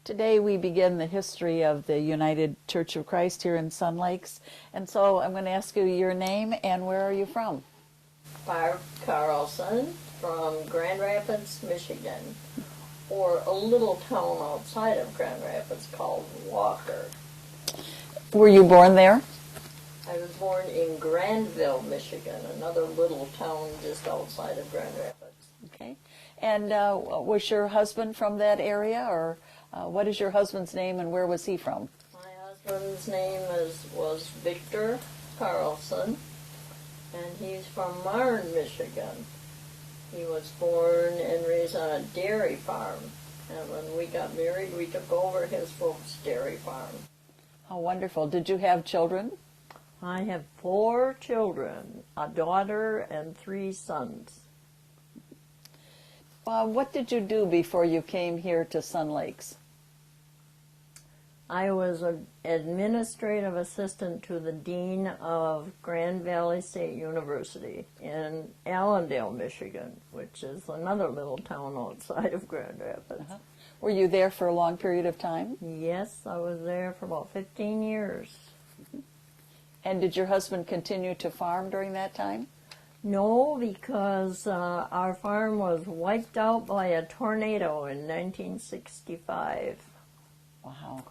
Today we begin the history of the United Church of Christ here in Sun Lakes. And so I'm going to ask you your name and where are you from? Barb Carlson from Grand Rapids, Michigan, or a little town outside of Grand Rapids called Walker. Were you born there? I was born in Grandville, Michigan, another little town just outside of Grand Rapids. Okay. And was your husband from that area, or what is your husband's name and where was he from? My husband's name was Victor Carlson, and he's from Marne, Michigan. He was born and raised on a dairy farm, and when we got married, we took over his folks' dairy farm. How wonderful. Did you have children? I have 4 children, a daughter and 3 sons. What did you do before you came here to Sun Lakes? I was an administrative assistant to the dean of Grand Valley State University in Allendale, Michigan, which is another little town outside of Grand Rapids. Were you there for a long period of time? Yes, I was there for about 15 years. And did your husband continue to farm during that time? No, because our farm was wiped out by a tornado in 1965. Wow.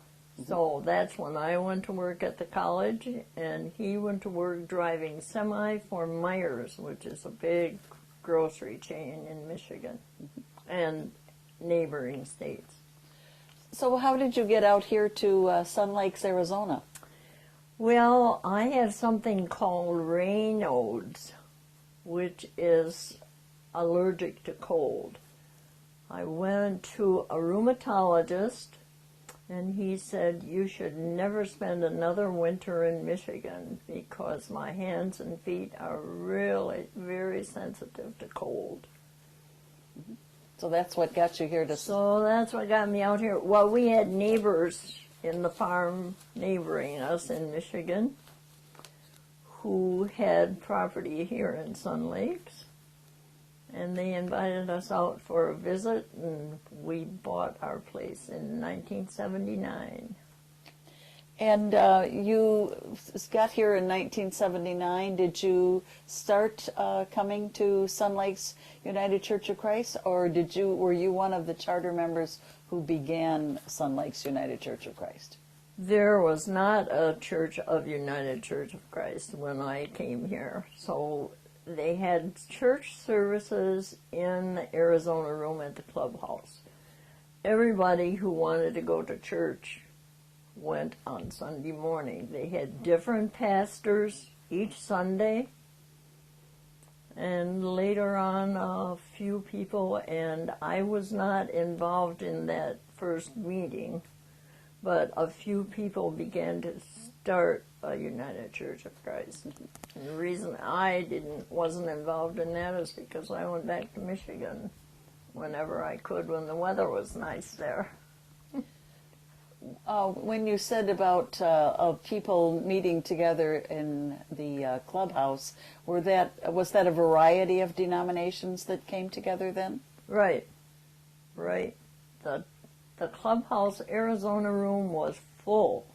So that's when I went to work at the college, and he went to work driving semi for Myers, which is a big grocery chain in Michigan and neighboring states. So how did you get out here to Sun Lakes, Arizona? Well, I have something called Raynaud's, which is allergic to cold. I went to a rheumatologist, and he said, you should never spend another winter in Michigan because my hands and feet are really very sensitive to cold. So that's what got you here to... So that's what got me out here. Well, we had neighbors in the farm neighboring us in Michigan who had property here in Sun Lakes, and they invited us out for a visit, and we bought our place in 1979. And you got here in 1979. Did you start coming to Sun Lakes United Church of Christ, or were you one of the charter members who began Sun Lakes United Church of Christ? There was not a Church of United Church of Christ when I came here, so they had church services in the Arizona room at the clubhouse. Everybody who wanted to go to church went on Sunday morning. They had different pastors each Sunday, and later on a few people, and I was not involved in that first meeting, but a few people began to start a United Church of Christ. And the reason I wasn't involved in that is because I went back to Michigan whenever I could when the weather was nice there. When you said about people meeting together in the clubhouse, was that a variety of denominations that came together then? Right. The clubhouse Arizona room was full.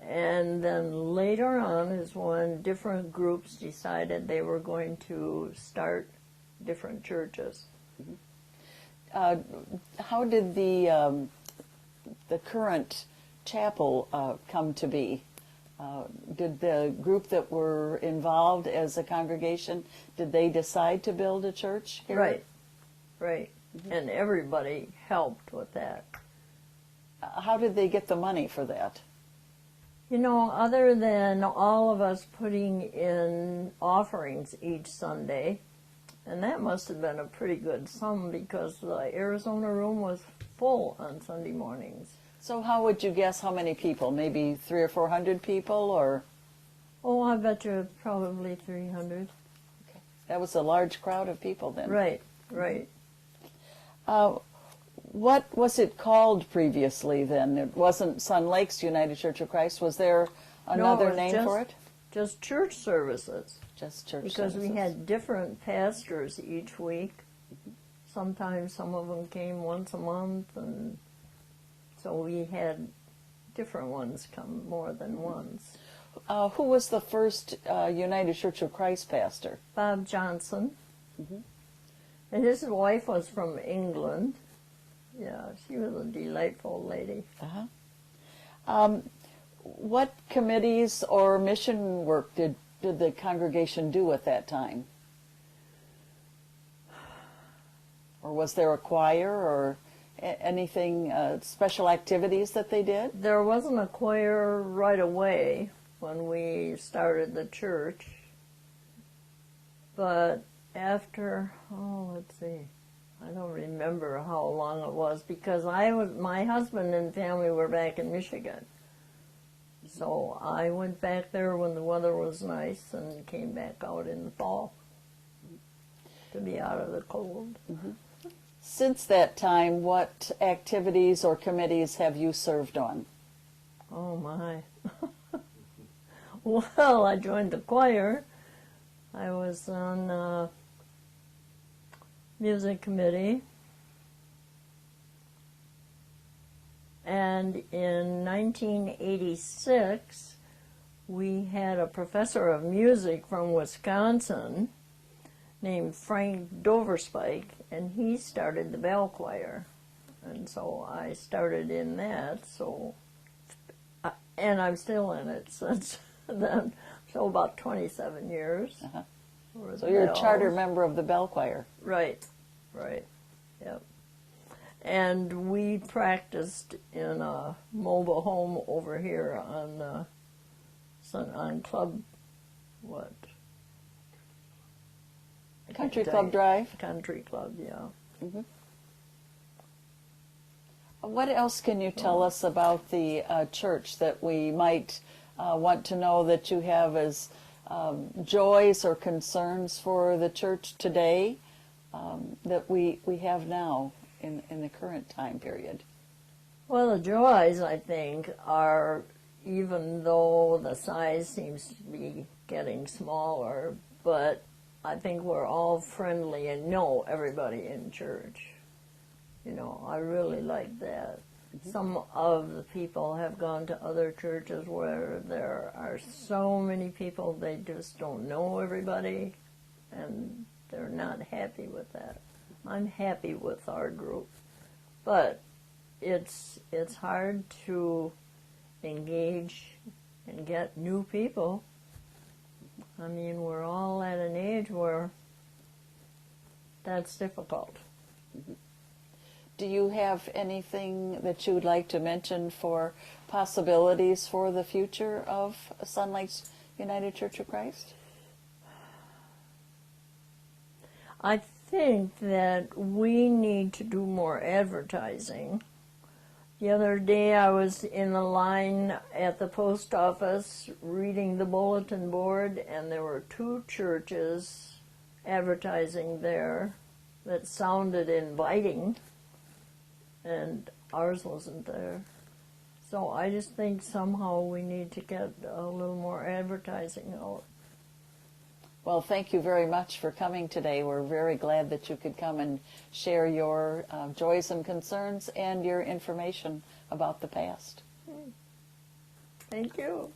And then later on is when different groups decided they were going to start different churches. How did the current chapel come to be? Did the group that were involved as a congregation, did they decide to build a church here? Right. And everybody helped with that. How did they get the money for that? You know, other than all of us putting in offerings each Sunday, and that must have been a pretty good sum because the Arizona room was full on Sunday mornings. So how would you guess how many people? Maybe 300 or 400 people, or? Oh, I bet you probably 300. Okay. That was a large crowd of people then. Right. What was it called previously then? It wasn't Sun Lakes United Church of Christ. Was there another name for it? Just church services. Just church because services. We had different pastors each week. Sometimes some of them came once a month, and So we had different ones come more than once. Who was the first United Church of Christ pastor? Bob Johnson. And his wife was from England. Yeah, she was a delightful lady. What committees or mission work did the congregation do at that time? Or was there a choir or anything, special activities that they did? There wasn't a choir right away when we started the church, but after, let's see, I don't remember how long it was because my husband and family were back in Michigan. So I went back there when the weather was nice and came back out in the fall to be out of the cold. Since that time, what activities or committees have you served on? Oh my. Well, I joined the choir. I was on music committee. And in 1986, we had a professor of music from Wisconsin named Frank Doverspike, and he started the bell choir. And so I started in that, and I'm still in it since then, so about 27 years. So you're a charter member of the bell choir. Right, yep. And we practiced in a mobile home over here on Club, what? Country Club Drive. Country Club, yeah. What else can you tell us about the church that we might want to know that you have as joys or concerns for the church today that we have now in the current time period? Well, the joys, I think, are, even though the size seems to be getting smaller, but I think we're all friendly and know everybody in church. You know, I really like that. Some of the people have gone to other churches where there are so many people, they just don't know everybody, and they're not happy with that. I'm happy with our group, but it's hard to engage and get new people. I mean, we're all at an age where that's difficult. Do you have anything that you would like to mention for possibilities for the future of Sun Lakes United Church of Christ? I think that we need to do more advertising. The other day I was in the line at the post office reading the bulletin board, and there were 2 churches advertising there that sounded inviting, and ours wasn't there. So I just think somehow we need to get a little more advertising out. Well, thank you very much for coming today. We're very glad that you could come and share your joys and concerns and your information about the past. Thank you.